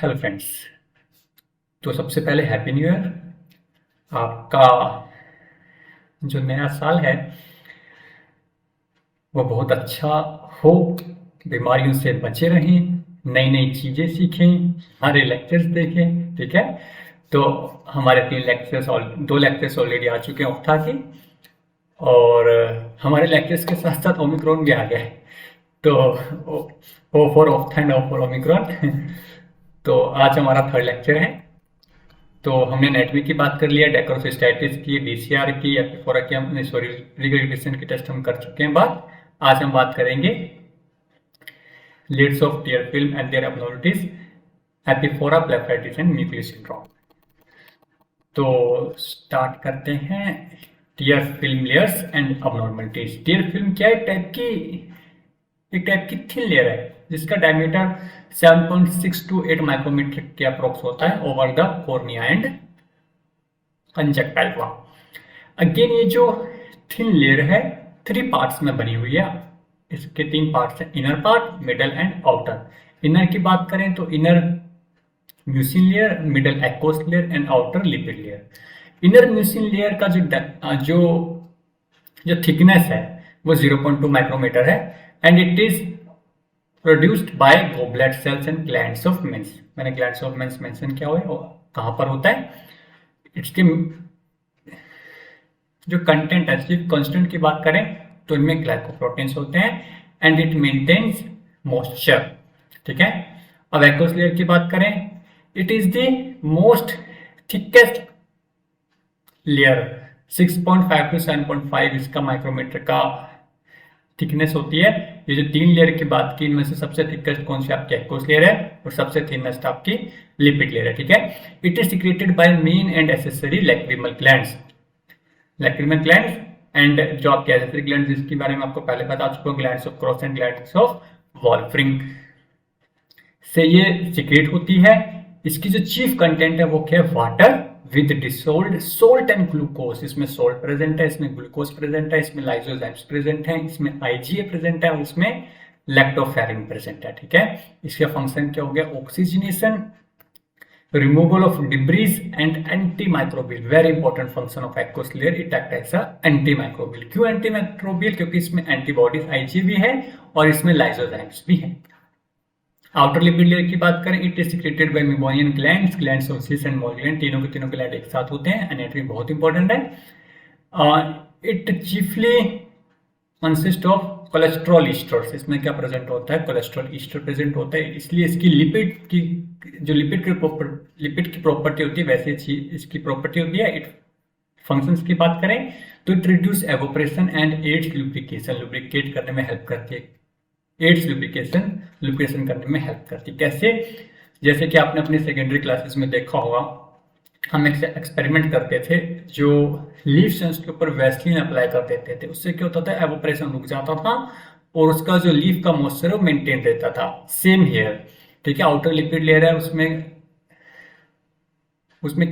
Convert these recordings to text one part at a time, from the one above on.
Hello friends. तो सबसे पहले हैप्पी न्यू ईयर। आपका जो नया साल है वो बहुत अच्छा हो, बीमारियों से बचे रहें, नई नई चीज़ें सीखें, हमारे लेक्चर्स देखें। ठीक है, तो हमारे 3 लेक्चर्स और 2 लेक्चर्स ऑलरेडी आ चुके हैं ओक्टा के, और हमारे लेक्चर्स के साथ साथ ओमिक्रॉन भी आ गया है। तो O for octa and O for omicron. तो आज हमारा 3rd लेक्चर है। तो हमने नेटवी की बात कर लिया, डेक्रोसिस्टाइटिस की, डीसीआर की, एपिफोरा की, हमने सॉरी रिग्रेडिशन की टेस्ट हम कर चुके हैं बात। आज हम बात करेंगे lids of tear film and their abnormalities, epiphora, blepharitis and nuclear syndrome. तो स्टार्ट करते हैं। Tear film layers and abnormalities. Tear film क्या है? एक टाइप की थिन लेयर है जिसका डायमीटर 7.6 to 8 माइक्रोमीटर के अप्रोक्स होता है over the cornea and conjunctiva. Again ये जो थिन लेयर है 3 पार्ट्स में बनी हुई है। इसके 3 पार्ट्स हैं, inner part, middle and outer. Inner की बात करें तो inner mucin layer, middle aqueous layer and outer lipid layer. Inner mucin layer का जो जो थिकनेस है वो 0.2 माइक्रोमीटर है and it is produced by goblet cells and glands of Manz. मैंने ग्लैंड्स ऑफ मेंस मेंशन किया हुआ है, वो कहाँ पर होता है। इसके जो कंटेंट है, सिर्फ कांस्टेंट की बात करें तो इनमें ग्लाइकोप्रोटीन्स होते हैं एंड इट मेंटेन्स मॉइस्चर। ठीक है, अब एक्वस लेयर की बात करें, it is the most thickest layer. 6.5 to 7.5 इसका माइक्रोमीटर का थिकनेस होती है। ये जो 3 लेयर की बात की, इनमें से सबसे थिकेस्ट कौन सी आपकी एक्वस लेयर है और सबसे थिनेस्ट आपकी लिपिड लेयर है। ठीक है, it is secreted bye main and accessory lacrimal glands. Lacrimal glands and जो आपके एसेसरी ग्लैंड्स, जिसके बारे में आपको पहले बता चुका हूं, glands of Krause and glands of Wolfring से ये सिक्रेट होती है। इसकी जो चीफ कंटेंट है वो क्या है? Water with dissolved salt and glucose. इसमें सोल्ट प्रेजेंट है, इसमें ग्लूकोज प्रेजेंट है, इसमें लाइसोजाइम्स प्रेजेंट है, इसमें आईजीए प्रेजेंट है और इसमें लैक्टोफेरिन प्रेजेंट है। ठीक है, इसका फंक्शन क्या हो गया? Oxygenation, removal of debris and anti microbial. Very important function of aqueous layer, it act as a anti microbial. क्यों एंटी माइक्रोबियल? क्योंकि इसमें एंटीबॉडीज आईजीए भी है और इसमें लाइसोजाइम्स भी है। आउटर लिपिड लेयर की बात करें, इट इज सिक्रेटेड बाय मेमोनियन glands, glands of Zeis and Moll. तीनों के तीनों ग्लैंड एक साथ होते हैं। एनाटॉमी बहुत इंपॉर्टेंट है। It chiefly consist of cholesterol esters. इसमें क्या प्रेजेंट होता है? कोलेस्ट्रॉल ईस्टर प्रेजेंट होता है, इसलिए इसकी लिपिड की प्रॉपर्टी होती है, वैसे इसकी प्रॉपर्टी होती है। इट फंक्शंस की बात करें तो it reduce evaporation and aids lubrication. Lubricate करने में हेल्प करती है, एड्स लुब्रिकेशन करने में हेल्प करती है। कैसे? जैसे कि आपने अपनी सेकेंडरी क्लासेस में देखा होगा, हम एक एक्सपेरिमेंट करते थे, जो लीव्स हैं उसके ऊपर वैसलीन अप्लाई कर देते थे। उससे क्या होता था? एवोपरेशन रुक जाता था और उसका जो लीफ का मॉइस्चर है वो मेंटेन रहता था। Same here. ठीक है, आउटर लिपिड लेयर है, उसमें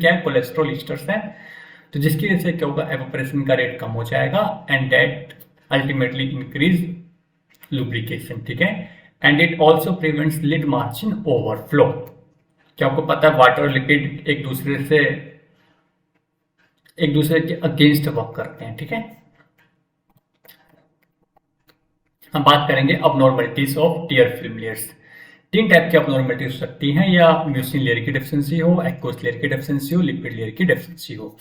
क्या है? कोलेस्ट्रॉल ईस्टर्स है, तो जिसकी वजह से क्या होगा? एवोपरेशन का रेट कम हो जाएगा and that ultimately increase lubrication. ठीक है, and it also prevents lid margin overflow. क्या आपको पता है वाटर और लिपिड एक दूसरे के अगेंस्ट वर्क करते हैं। ठीक है, हम बात करेंगे abnormalities of tear film layers. 3 type की अबनॉर्मलिटीज हो सकती हैं, या म्यूसिन लेयर की डेफिशिएंसी हो, एक्वस लेयर की डेफिशिएंसी हो, लिपिड लेयर की डेफिशिएंसी हो।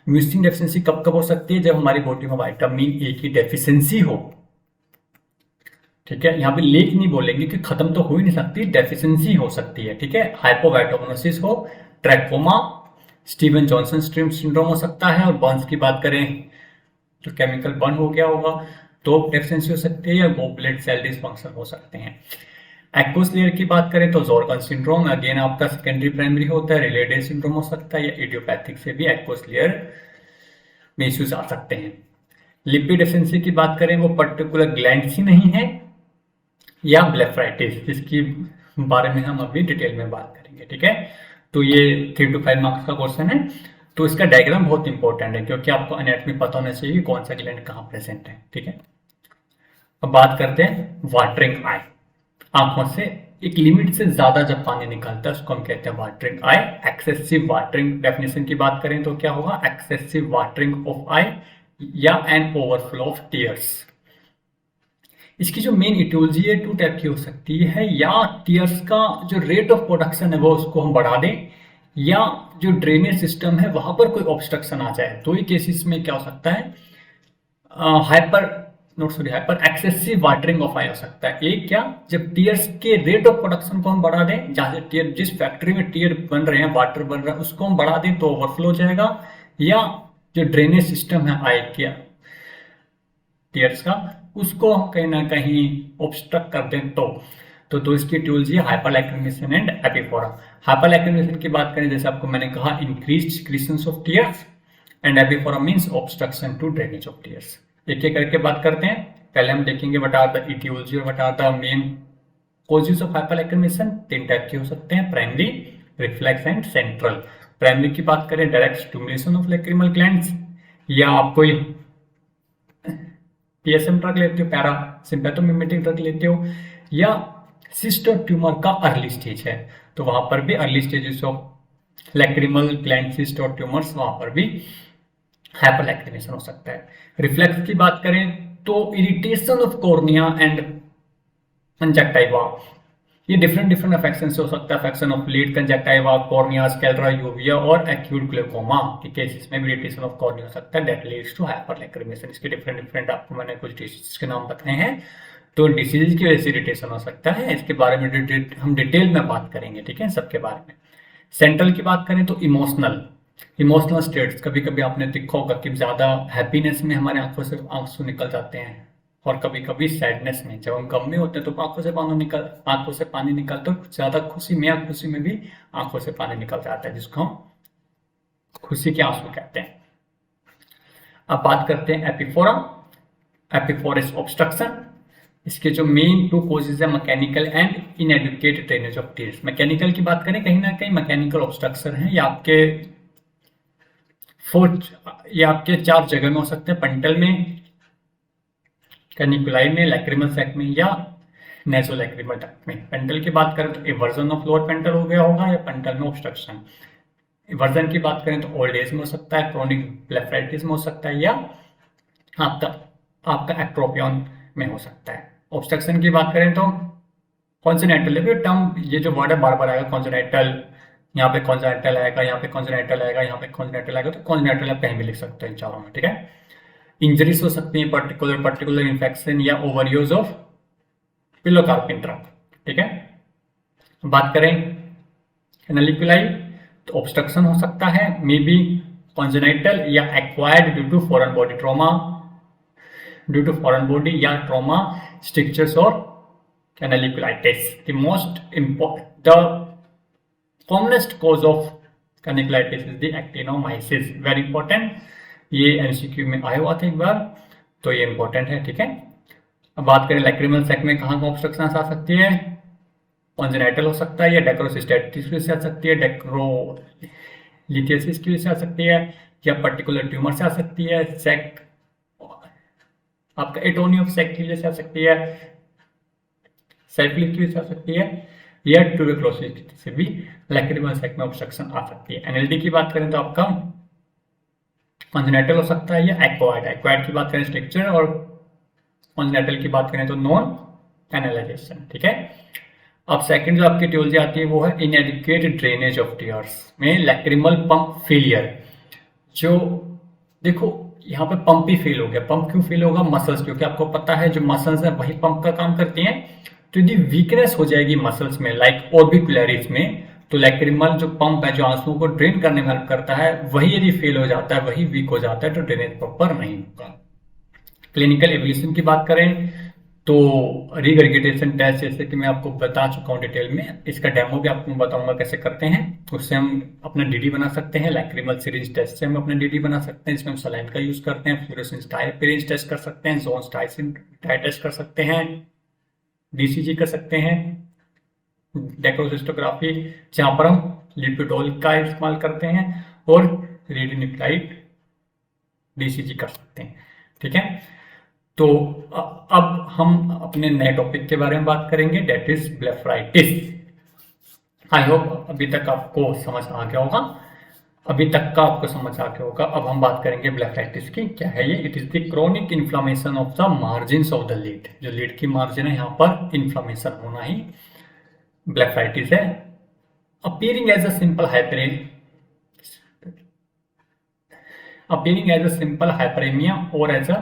म्यूसिन डेफिशिएंसी कब कब हो सकती है? जब हमारी बॉडी में विटामिन ए की डेफिशिएंसी हो। ठीक है, यहाँ पे लेक नहीं बोलेंगे कि खत्म तो हो ही नहीं सकती, डेफिशिएंसी हो सकती है। ठीक है, हाइपोवाइटामिनोसिस हो, ट्रैकोमा, स्टीवन जॉनसन सिंड्रोम हो सकता है, और बर्न्स की बात करें तो केमिकल बर्न हो गया होगा तो डेफिशिएंसी हो सकती है, या गोबलेट सेल डिसफंक्शन हो सकते हैं। एक्वस लेयर की बात करें तो जॉर्गन सिंड्रोम, अगेन आपका सेकेंडरी प्राइमरी होता है, रिलेडे सिंड्रोम हो सकता है, या इडियोपैथिक से भी एक्वस लेयर में इश्यूज आ सकते हैं। लिपिड डेफिशिएंसी की बात करें, वो पर्टिकुलर ग्लैंड्स ही नहीं है, या ब्लेफाइटिस, जिसकी बारे में हम अभी डिटेल में बात करेंगे। ठीक है, तो ये 3 to 5 मार्क्स का क्वेश्चन है, तो इसका डायग्राम बहुत इंपॉर्टेंट है क्योंकि आपको एनाटॉमी पता होना चाहिए कौन सा ग्लैंड कहाँ प्रेजेंट है। ठीक है, अब बात करते हैं वाटरिंग आई, आंखों से एक लिमिट से ज्यादा जब पानी निकलता है उसको हम कहते हैं वाटरिंग आई। एक्सेसिव वाटरिंग डेफिनेशन की बात करें तो क्या होगा, एक्सेसिव वाटरिंग ऑफ आई या एन ओवरफ्लो ऑफ टीयर्स। इसकी जो मेन इटियोलॉजी है टू टाइप की हो सकती है, या टीयर्स का जो रेट ऑफ प्रोडक्शन है वो उसको हम बढ़ा दें, या जो ड्रेनेज सिस्टम है वहां पर कोई ऑब्स्ट्रक्शन आ जाए। दो ही केसेस में क्या हो सकता है, हाइपर एक्सेसिव वाटरिंग ऑफ आई हो सकता है। एक क्या, जब टीयर्स के रेट ऑफ प्रोडक्शन को हम बढ़ा दें, जहां से टीयर जिस फैक्ट्री में टीयर बन रहे हैं, वाटर बन रहा है, उसको हम बढ़ा दें तो ओवरफ्लो हो जाएगा, या जो ड्रेनेज सिस्टम है आई के टीयर्स का उसको हम कहीं ना कहीं ऑब्स्ट्रक्ट कर दें तो इसकी टियोलॉजी है हाइपरलैक्रिमेशन एंड एपिफोरा। हाइपरलैक्रिमेशन की बात करें, जैसे आपको मैंने कहा, increased secretions of tears, and epiphora means obstruction to drainage of tears. एक एक करके बात करते हैं। पहले हम देखेंगे व्हाट आर द इटियोलॉजी और what are the main causes of hyperlacrimation. तीन टाइप के हो सकते हैं, primary, reflex and central. Primary की बात करें, direct stimulation of lacrimal glands, या आप कोई पीएसएम ड्रग लेते हो, पैरा सिंपैथोमिमेटिक ड्रग लेते हो, या सिस्ट और ट्यूमर का अर्ली स्टेज है तो वहां पर भी early stages of lacrimal gland cyst और ट्यूमर्स, वहां पर भी हाइपरलैक्रिमेशन हो सकता है। रिफ्लेक्स की बात करें तो irritation of cornea and conjunctiva, ये डिफरेंट अफेक्शन से हो सकता है। Affection of lead, conjunctiva, cornea, sclera, uvea और एक्यूट ग्लूकोमा के केसेस में भी इरिटेशन ऑफ कॉर्निया हो सकता है, दैट लीड्स टू हाइपरलैक्रिमेशन। इसके डिफरेंट आपको मैंने कुछ डिसीज के नाम बताए हैं, तो डिसीज की वजह से इरिटेशन हो सकता है। इसके बारे में हम डिटेल में बात करेंगे, ठीक है, सबके बारे में। सेंट्रल की बात करें तो इमोशनल स्टेट्स, कभी कभी आपने देखा होगा कि ज्यादा हैप्पीनेस में हमारे आंखों से आंसू निकल जाते हैं, और कभी कभी सैडनेस में, जब हम गम में होते हैं तो आंखों से पानी निकलता है। ज्यादा खुशी में भी आंखों से पानी निकल जाता है, जिसको हम खुशी के आंसू कहते हैं। अब बात करते हैं एपिफोरस ऑब्स्ट्रक्शन। इसके जो मेन टू कॉजेज है, mechanical and inadequate drainage of tears. Mechanical की बात करें, कहीं ना कहीं मैकेनिकल ऑब्स्ट्रक्शन है, ये आपके चार जगह में हो सकते हैं, पंटल में, कैनिकुलाई में, लैक्रिमल सैक में, या नेसोलैक्रिमल ट्रैक्ट में। पेंटल की बात करें तो एवर्जन ऑफ लोअर पेंटल हो गया होगा, या पेंटल में ऑब्स्ट्रक्शन। एवर्जन की बात करें तो ओल्ड एज में हो सकता है, क्रोनिक ब्लेफराइटिस में हो सकता है, या आपका एक्ट्रोपियन में हो सकता है। ऑब्स्ट्रक्शन की बात करें तो कॉन्जेनिटल, टर्म ये जो वर्ड है बार बार आएगा, कॉन्जेनिटल, यहाँ पे कॉन्जेनिटल आएगा, यहाँ पे कॉन्जेनिटल आएगा, यहाँ पे कॉन्जेनिटल आएगा, तो कॉन्जेनिटल आप कहीं भी लिख सकते हैं इन चारों में, ठीक है। इंजरीज हो सकती है, पर्टिकुलर इन्फेक्शन या ओवरयूज ऑफ पिलोकार्पिन ड्रग, ठीक है। बात करें एनालिकुलाई तो ऑब्स्ट्रक्शन हो सकता है, मे बी कॉन्जेनिटल या acquired due to foreign body trauma, या ट्रॉमा स्ट्रक्चर्स और canaliculitis. The commonest cause of canaliculitis is the actinomyces. Very important, ये एमसीक्यू में आया हुआ था एक बार, तो ये इंपॉर्टेंट है, ठीक है। अब बात करें लैक्रिमल सैक में कहाँ ऑब्स्ट्रक्शन आ सकती है, कॉन्जेनिटल हो सकता है, या डेक्रोसिस्टेटिस की वजह से आ सकती है, डेक्रोलिथियसिस की वजह से आ सकती है, या पर्टिकुलर ट्यूमर से आ सकती है, सैक आपका एटोनी ऑफ सैक की वजह से आ सकती है, साइक्लिक की वजह से आ सकती है, या ट्यूबरक्लोसिस से भी लैक्रिमल सैक में ऑब्स्ट्रक्शन आ सकती है। एनएलडी की बात करें तो आपका कॉन्जेनिटल हो सकता है, या एक्वायर्ड की बात करें स्ट्रक्चर, और कॉन्जेनिटल की बात करें तो नॉन कैनालाइजेशन, ठीक है। अब सेकंड जो आपकी टियोलॉजी आती है वो है इनएडिक्वेट ड्रेनेज ऑफ टीयर्स में लैक्रिमल पंप फेलियर। जो देखो यहाँ पे पंप ही फेल हो गया, पंप क्यों फेल होगा, मसल्स, क्योंकि आपको पता है जो मसल्स है वही पंप का काम करती हैं। तो यदि वीकनेस हो जाएगी मसल्स में, लाइक ऑर्बिकुलरिस में, तो लैक्रिमल जो पंप है जो आंसुओं को ड्रेन करने में हेल्प करता है, वही यदि फेल हो जाता है, वही वीक हो जाता है, तो ड्रेनेज प्रॉपर नहीं होगा। क्लिनिकल एवोल्यूशन की बात करें तो रिगर्गिटेशन टेस्ट, जैसे कि मैं आपको बता चुका हूँ डिटेल में, इसका डेमो भी आपको बताऊंगा कैसे करते हैं। उससे हम अपना डीडी बना सकते हैं, लैक्रिमल सिरिंज टेस्ट से हम अपना डीडी बना सकते हैं, जिसमें हम सलाइन का यूज करते हैं, फ्लोरेसेंस डायपिरेंज टेस्ट कर सकते हैं, जोन्स डाई टेस्ट कर सकते हैं, डीसीजी कर सकते हैं, डेक्रोसिस्टोग्राफी जहां पर हम लिपिडोल का इस्तेमाल करते हैं, और रेडियोन्यूक्लाइड डीसीजी कर सकते हैं, ठीक है। तो अब हम अपने नए टॉपिक के बारे में बात करेंगे, that is blepharitis. I hope अभी तक आपको समझ आ गया होगा, अब हम बात करेंगे ब्लेफराइटिस की। क्या है ये? It is the chronic inflammation of the margin of the lead. जो लीड की मार्जिन है, यहाँ पर इन्फ्लामेशन होना ही ब्लेफराइटिस है। अपीयरिंग एज अ सिंपल हाइपरेमिया और एज अ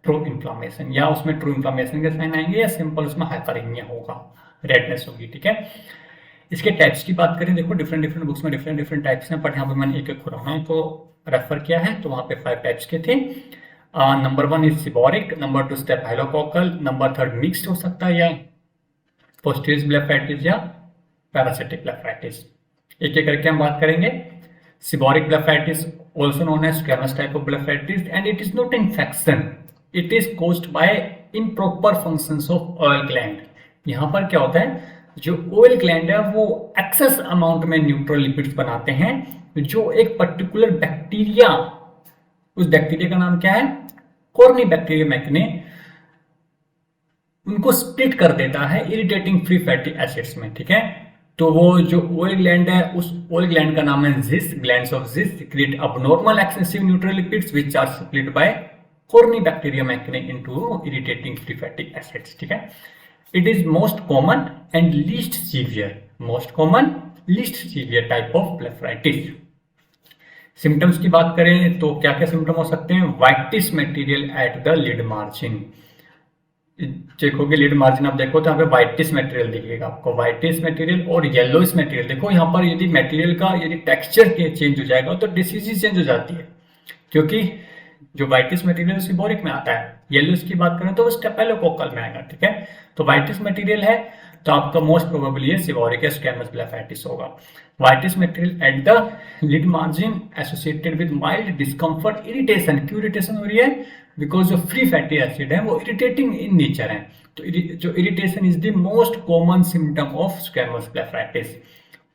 ट्रू इन्फ्लामेशन, या उसमें ट्रू इन्फ्लामेशन के साइन आएंगे या सिंपल उसमें हाइपरेमिया होगा, रेडनेस होगी। ठीक है, इसके टाइप्स की बात करें, देखो डिफरेंट बुक्स में डिफरेंट टाइप्स हैं, बट यहाँ पे मैंने एक खुराना को रेफर किया है, तो वहाँ पे 5 टाइप्स के थे। Number 1 is seborrhoeic, number 2 staphylococcal, number 3 mixed हो सकता है, या पोस्टीरियस ब्लेफराइटिस या पैरासिटिक ब्लेफराइटिस। एक एक करके हम बात करेंगे। Seborrheic blepharitis, also known as squamous type of blepharitis, and it is not infection. It is caused by improper functions of oil gland. यहाँ पर क्या होता है, जो oil gland है वो excess amount में न्यूट्रल लिपिड्स बनाते हैं, जो एक पर्टिकुलर बैक्टीरिया, उस बैक्टीरिया का नाम क्या है, कोर्नी बैक्टीरिया मैकने, उनको स्प्लिट कर देता है इरिटेटिंग फ्री फैटी एसिड्स में। ठीक है, तो वो जो ओयल ग्लैंड है, उस ओयल ग्लैंड का नाम है जिस। ग्लैंड्स ऑफ जिस secrete abnormal excessive neutral lipids which are split by Corynebacterium acne into irritating free fatty acids. ठीक है, it is most common and least severe type of blepharitis. Symptoms की बात करें तो क्या क्या सिम्टम हो सकते हैं? Whitish material at the lid margin. देखोगे लिड मार्जिन आप देखो तो यहाँ पे व्हाइटिश मटेरियल दिखेगा आपको, व्हाइटिश मटेरियल और येलोइश मटेरियल। देखो यहाँ पर यदि मटेरियल का यदि टेक्सचर के चेंज हो जाएगा तो डिसीज चेंज हो जाती है, क्योंकि जो व्हाइटिश मटेरियल सिबोरिक में आता है, येलोइश की बात करें तो वो स्टेफाइलोकोकल में आएगा। ठीक है, तो व्हाइटिश मटेरियल है तो आपका मोस्ट प्रोबेबली ये सिबोरिक या स्क्वैमस ब्लेफराइटिस होगा। Whitish material at the lid margin associated with mild discomfort, irritation. क्यों इरिटेशन हो रही है? बिकॉज जो फ्री फैटी एसिड है वो इरिटेटिंग इन नेचर है, तो जो irritation is the most common symptom of squamous blepharitis.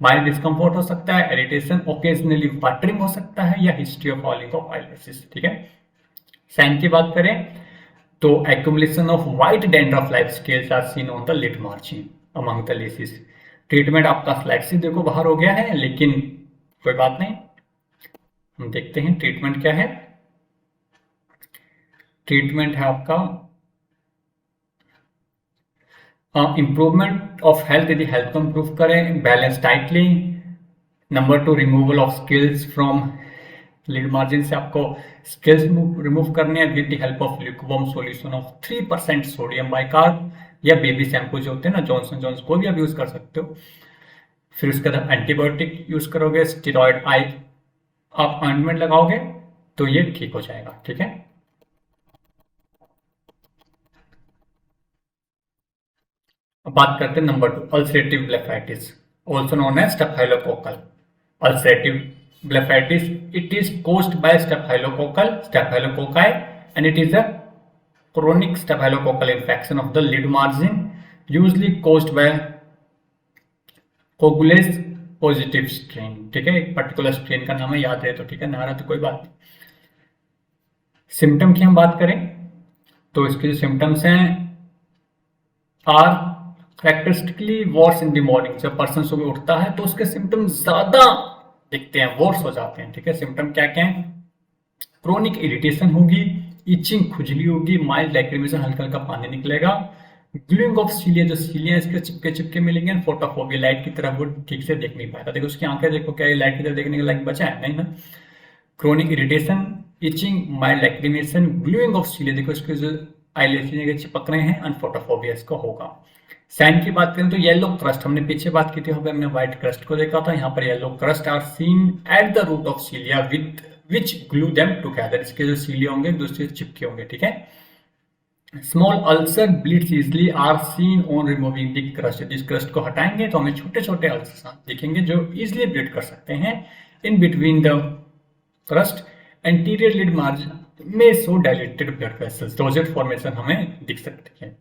Mild discomfort हो सकता है, इरिटेशन, ओकेजनली वाटरिंग हो सकता है, या history of falling of eyelashes. ठीक है, साइन की बात करें तो accumulation of white dandruff like scales are seen on the lid margin among the lashes. Treatment आपका फ्लैक्सी देखो बाहर हो गया है, लेकिन कोई बात नहीं, हम देखते हैं ट्रीटमेंट क्या है। ट्रीटमेंट है आपका इंप्रूवमेंट ऑफ हेल्थ, यदि हेल्थ को इंप्रूव करें, बैलेंस डाइट लें। Number 2 removal of scales from lid margin से आपको स्किल्स रिमूव करने हैं with the help of lukewarm solution of 3% sodium bicarb, या बेबी शैम्पू जो होते हैं ना, जॉनसन जॉन्स, को भी आप यूज कर सकते हो। फिर उसके बाद एंटीबायोटिक यूज करोगे, स्टेरॉइड आई आप ऑइंटमेंट लगाओगे तो ये ठीक हो जाएगा। ठीक है, अब बात करते हैं number 2 ulcerative blepharitis, also known as staphylococcal. Ulcerative blepharitis, it is caused by staphylococci, and it is a chronic staphylococcal infection of the lid margin, usually caused by coagulase positive strain। ठीक है, एक particular strain का नाम है, याद रहे तो ठीक है, ना रहा तो कोई बात नहीं। सिम्टम की हम बात करें तो इसके जो सिम्टम्स हैं are characteristically worse in the morning. जब पर्सन सुबह उठता है तो उसके सिम्टम्स ज्यादा दिखते हैं, वर्स हो जाते हैं। ठीक है, सिम्टम क्या क्या है? क्रोनिक इरिटेशन होगी, इचिंग खुजली होगी, माइल्ड लैक्रिमेशन, हल्का हल्का पानी निकलेगा, ग्लूइंग ऑफ सीलिया, जो सीलिया इसके चिपके चिपके मिलेंगे, फोटोफोबिया, लाइट की तरफ वो ठीक से देख नहीं पाएगा। देखो उसकी आंखें देखो, क्या लाइट की तरफ देखने के लायक बचा है? नहीं ना। Chronic irritation, itching, mild lacrimation, glueing of cilia, देखो इसके जो आईलेसेस चिपक रहे हैं, एंड फोटोफोबिया इसको होगा। साइन की बात करें तो येलो क्रस्ट, हमने पीछे बात की थी, हमने व्हाइट क्रस्ट को देखा था, यहाँ पर yellow crust are seen at the root of cilia with which glue them together. इसके जो सीलिया होंगे एक दूसरे से चिपके होंगे। ठीक है, small ulcer bleeds easily are seen on removing the crust. जिस क्रस्ट को हटाएंगे तो हमें छोटे छोटे अल्सर दिखेंगे जो इजिली ब्लीड कर सकते हैं। In between the crust anterior lid margin में so dilated blood vessels, rosette formation हमें दिख सकती है।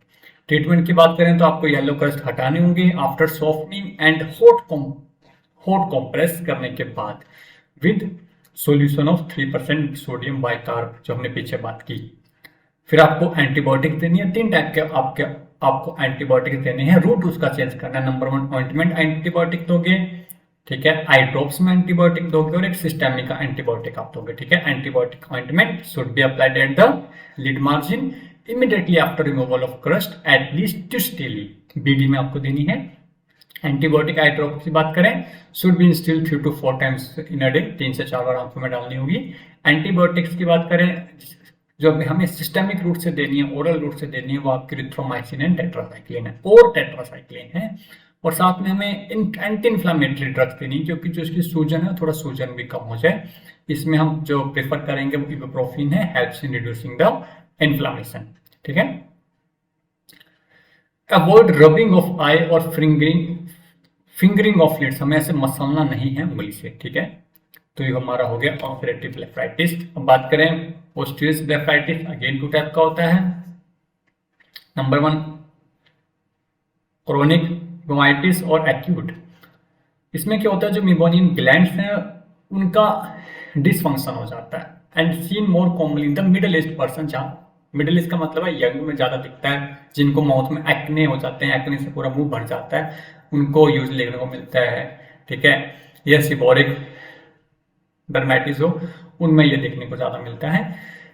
ट्रीटमेंट की बात करें तो आपको येलो क्रस्ट हटाने होंगे after softening and hot compress करने के बाद with solution of 3% sodium bicarb, जो हमने पीछे बात की। फिर आपको एंटीबायोटिक देनी है, 3 टाइप के आपको एंटीबायोटिक देने हैं, रूट उसका चेंज करना है। नंबर 1 ऑइंटमेंट एंटीबायोटिक दोगे, ठीक है, आई ड्रॉप्स में एंटीबायोटिक दोगे और एक सिस्टेमिक का एंटीबायोटिक आप दोगे, ठीक है। Antibiotic ointment should be applied at the lid margin immediately after removal of crust at least distally, BD में आपको देनी है। एंटीबायोटिक आई ड्रॉप की बात करें, should be instilled 3 to 4 times in a day, 3 से 4 बार आंखों में डालनी होगी। एंटीबायोटिक्स की बात करें जो हमें सिस्टेमिक रूट से देनी है, ओरल रूट से देनी है, वो आपकी रिथ्रोमाइसिन एंड टेट्रासाइक्लिन है और टेट्रासाइक्लिन है। और साथ में हमें एंटी इन्फ्लामेटरी ड्रग्स देनी, क्योंकि जो इसकी सूजन है थोड़ा सूजन भी कम हो जाए। इसमें हम जो प्रेफर करेंगे वो इबुप्रोफेन है, helps in reducing the inflammation, ठीक है। अवॉइड रबिंग ऑफ आई और फिंगरिंग ऑफ लिड्स, हमें ऐसे मसलना नहीं है उंगली से, ठीक है। तो ये हमारा हो गया ऑपरेटिव ब्लेफाइटिस। अब बात करें पोस्टीरियर ब्लेफाइटिस, अगेन 2 टाइप का होता है। नंबर 1 क्रोनिक ब्रोंकाइटिस और एक्यूट। इसमें क्या होता है, जो मेबोनियन ग्लैंड्स हैं उनका डिसफंक्शन हो जाता है and seen more commonly in the middle age person, जहाँ मिडिल एज का मतलब है यंग में ज़्यादा दिखता है, जिनको माउथ में एक्ने हो जाते हैं, एक्ने से पूरा मुंह भर जाता है, उनको यूज देखने को मिलता है, ठीक है। या सिबोरिक डर्मेटिस हो, उनमें ये देखने को ज़्यादा मिलता है।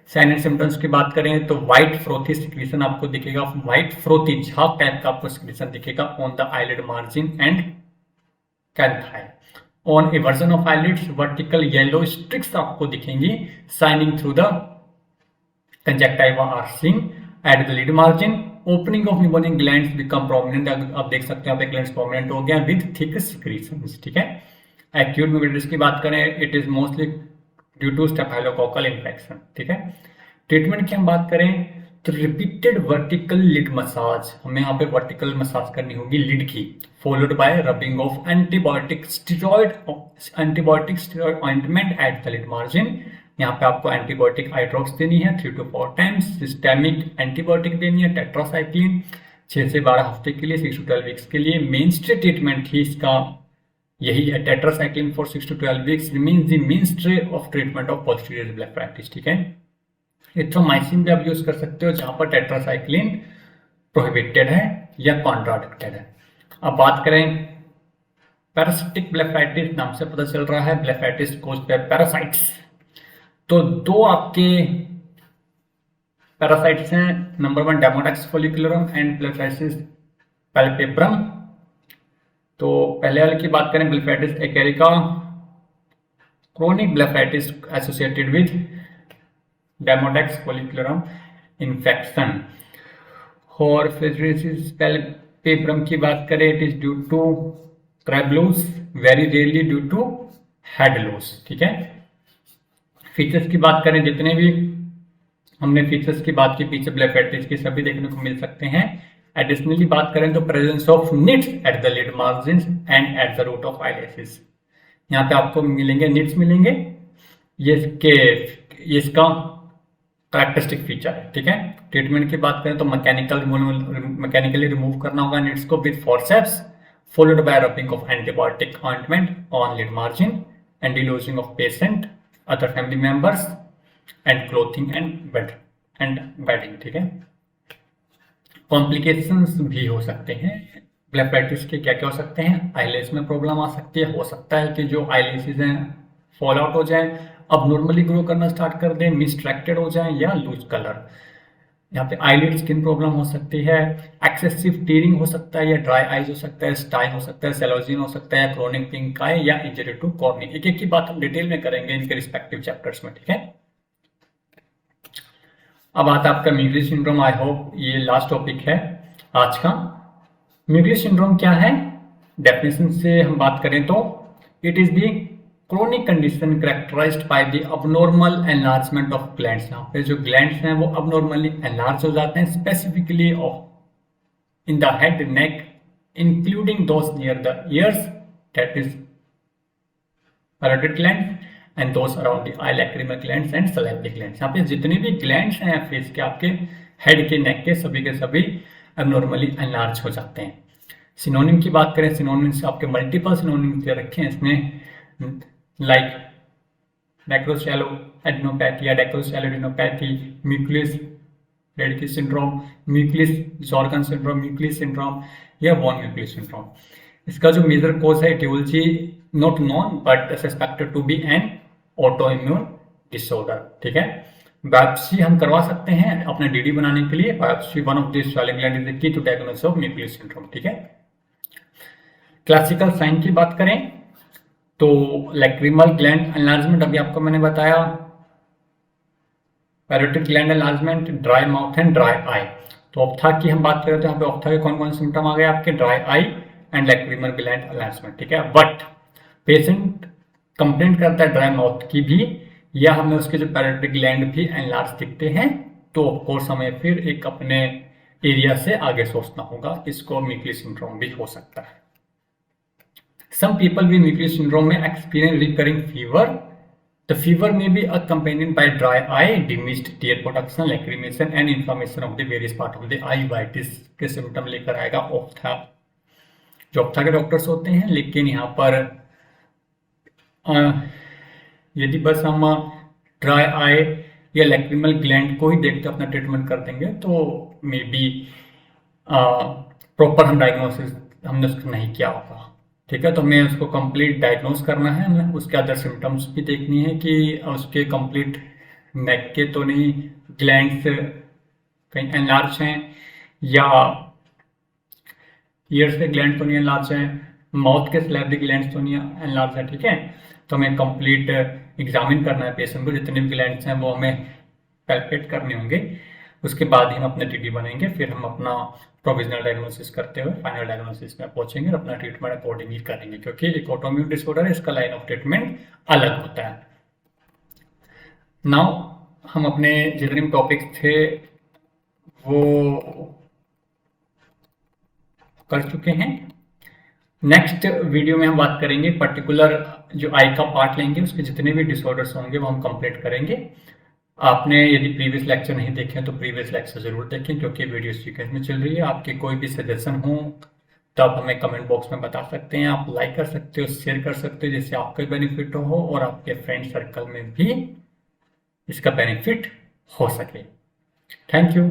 साइन एंड सिम्टम्स की बात करें तो व्हाइट फ्रोथी सिक्रीशन आपको दिखेगा, व्हाइट फ्रोथी झाग टाइप का आपको सिक्रीशन दिखेगा on the eyelid margin and canthi. On eversion of eyelids vertical yellow streaks आपको दिखेंगी shining through the conjunctiva are seen at the lid margin. Opening of meibomian glands become prominent, आप देख सकते हैं यहाँ पे ग्लैंड्स प्रोमिनेंट हो गया विद थिक सिक्रीशंस, ठीक है। एक्यूट मेबोनियन की बात करें, it is mostly due to staphylococcal infection, ठीक है। ट्रीटमेंट की हम बात करें तो रिपीटेड वर्टिकल लिड मसाज, हमें यहाँ पे वर्टिकल मसाज करनी होगी लिड की, followed by rubbing of antibiotic steroid ointment at the lid margin. यहाँ पे आपको एंटीबायोटिक आई ड्रॉप्स देनी है 3 to 4 टाइम्स, सिस्टेमिक एंटीबायोटिक देनी है टेट्रासाइक्लिन 6 से 12 हफ्ते के लिए, 6 to 12 वीक्स के लिए। मेनस्टे ट्रीटमेंट ही इसका यही है, tetracycline for 6 to 12 weeks remains the mainstay of treatment of posterior blepharitis, ठीक है। इथ्रोमाइसिन भी आप यूज कर सकते हो जहां पर टेट्रासाइक्लिन प्रोहिबिटेड है या कॉन्ट्राडिक्टेड है। अब बात करें पैरासिटिक ब्लेफाइटिस, नाम से पता चल रहा है ब्लेफाइटिस कोज बाय पैरासाइट्स। तो 2 आपके पैरासाइट्स हैं, number 1 Demodex folliculorum and blepharitis palpebrarum. तो पहले वाले की बात करें blepharitis acarica, chronic blepharitis associated with Demodex folliculorum infection. और फिजियोसिस पैल्पेब्रम की बात करें, it is due to crab louse, very rarely due to head louse, ठीक है। फीचर्स की बात करें, जितने भी हमने फीचर्स की बात की पीछे ब्लेफाइटिस की सभी देखने को मिल सकते हैं। एडिशनली बात करें तो presence of nits at the lid margin and at the root of eyelashes, यहाँ पे आपको मिलेंगे निट्स मिलेंगे, ये इसका कैरेक्टरिस्टिक फीचर है, ठीक है। ट्रीटमेंट की बात करें तो मैकेनिकली रिमूव करना होगा निट्स को with forceps, followed by rubbing of antibiotic ointment on lid margin and delousing of patient, other family members and clothing and bedding, ठीक है। कॉम्प्लिकेशंस भी हो सकते हैं ब्लेफाइटिस के, क्या क्या हो सकते हैं, आईलेस में प्रॉब्लम आ सकती है, हो सकता है कि जो आईलेसिस हैं फॉल आउट हो जाए, अब नॉर्मली ग्रो करना स्टार्ट कर दें, मिसट्रैक्टेड हो जाए या लूज कलर। यहाँ पे आईलिड स्किन प्रॉब्लम हो सकती है, एक्सेसिव टीयरिंग हो सकता है या ड्राई आइज हो सकता है, स्टाई हो सकता है, सेलोजिन हो सकता है, क्रोनिक पिंक आई या इंजरी टू कॉर्निंग। एक एक की बात हम डिटेल में करेंगे इनके रिस्पेक्टिव चैप्टर्स में, ठीक है। अब आता है आपका म्यूगली सिंड्रोम, आई होप ये लास्ट टॉपिक है आज का। म्यूगली सिंड्रोम क्या है, डेफिनेशन से हम बात करें तो it is the chronic condition characterised by the abnormal enlargement of glands. यहाँ पे जो ग्लैंड्स हैं वो अबनॉर्मली एनलार्ज हो जाते हैं, specifically of in the head neck including those near the years, that is parotid gland and those around the I, lacrimal glands and salivary glands. यहाँ पे जितने भी ग्लैंड्स हैं फेस के, आपके हेड के, नेक के सभी अबनॉर्मली एनलार्ज हो जाते हैं। सिनोनिम की बात करें, सिनोनिम्स आपके मल्टीपल सिनोनिम्स दे रखे हैं इसमें, लाइक डेक्रोशैलो एडिनोपैथी या dacryosialoadenopathy, Mikulicz Radecki syndrome, Mikulicz Sjogren syndrome, Mikulicz syndrome या वॉन म्यूक्लिस सिंड्रोम। इसका जो मेजर कोज है etiology not known but suspected to be an autoimmune disorder. ठीक है, बायोप्सी हम करवा सकते हैं अपने डीडी बनाने के लिए। Biopsy one of this swelling gland is the key to diagnosis of Mikulicz syndrome. ठीक है, क्लासिकल साइन की बात करें तो लैक्रिमल ग्लैंड एनलार्जमेंट अभी आपको मैंने बताया, parotid gland enlargement, dry mouth and dry eye. तो ऑप्था की हम बात करें तो यहाँ पे ऑप्था के कौन कौन से सिम्टम आ गए आपके, dry eye and lacrimal gland enlargement. ठीक है, बट पेशेंट कंप्लेंट करता है ड्राई माउथ की भी, या हमें उसके जो पैरोटिड ग्लैंड भी एनलार्ज दिखते हैं, तो ऑफकोर्स हमें फिर एक अपने एरिया से आगे सोचना होगा, इसको म्यूक्लिस सिंड्रोम भी हो सकता है। Some people with Mikulicz syndrome may experience recurring fever. The fever may be accompanied by dry eye, diminished tear production, lacrimation and inflammation of the various part of the eye. Uveitis के symptom लेकर आएगा ophtha, जो ophtha के doctors होते हैं। लेकिन यहाँ पर यदि बस हम ड्राई आई या लैक्रिमल ग्लैंड को ही देखते अपना ट्रीटमेंट कर देंगे तो मे बी प्रॉपर हम डायग्नोसिस हमने उसको नहीं किया होगा। ठीक है, तो हमें उसको कंप्लीट डायग्नोज करना है, हमें उसके अदर सिम्टम्स भी देखनी है कि उसके कंप्लीट नेक के तो नहीं ग्लैंड्स कहीं एनलार्ज हैं, या ईयर्स के ग्लैंड तो नहीं एनलार्ज हैं, माउथ के स्लैबरी ग्लैंड्स तो नहीं एनलार्ज है। ठीक है, तो हमें कंप्लीट एग्जामिन करना है पेशेंट को, जितने भी ग्लैंड्स हैं वो हमें पैल्पेट करने होंगे, उसके बाद ही हम अपने टीटी बनेंगे। फिर हम अपना प्रोविजनल डायग्नोसिस करते हुए फाइनल डायग्नोसिस में पहुंचेंगे और अपना ट्रीटमेंट अकॉर्डिंगली करेंगे, क्योंकि एक ऑटोइम्यून डिसऑर्डर है, इसका लाइन ऑफ ट्रीटमेंट अलग होता है। नाउ हम अपने जितने भी टॉपिक्स थे वो कर चुके हैं। नेक्स्ट वीडियो में हम बात करेंगे पर्टिकुलर जो आई का पार्ट लेंगे, उसके जितने भी डिसऑर्डर्स होंगे वो हम कंप्लीट करेंगे। आपने यदि प्रीवियस लेक्चर नहीं देखे तो प्रीवियस लेक्चर जरूर देखें, क्योंकि वीडियो सीक्वेंस में चल रही है। आपके कोई भी सजेशन हो तो आप हमें कमेंट बॉक्स में बता सकते हैं, आप लाइक कर सकते हो, शेयर कर सकते हो, जिससे आपका बेनिफिट हो और आपके फ्रेंड सर्कल में भी इसका बेनिफिट हो सके। Thank you.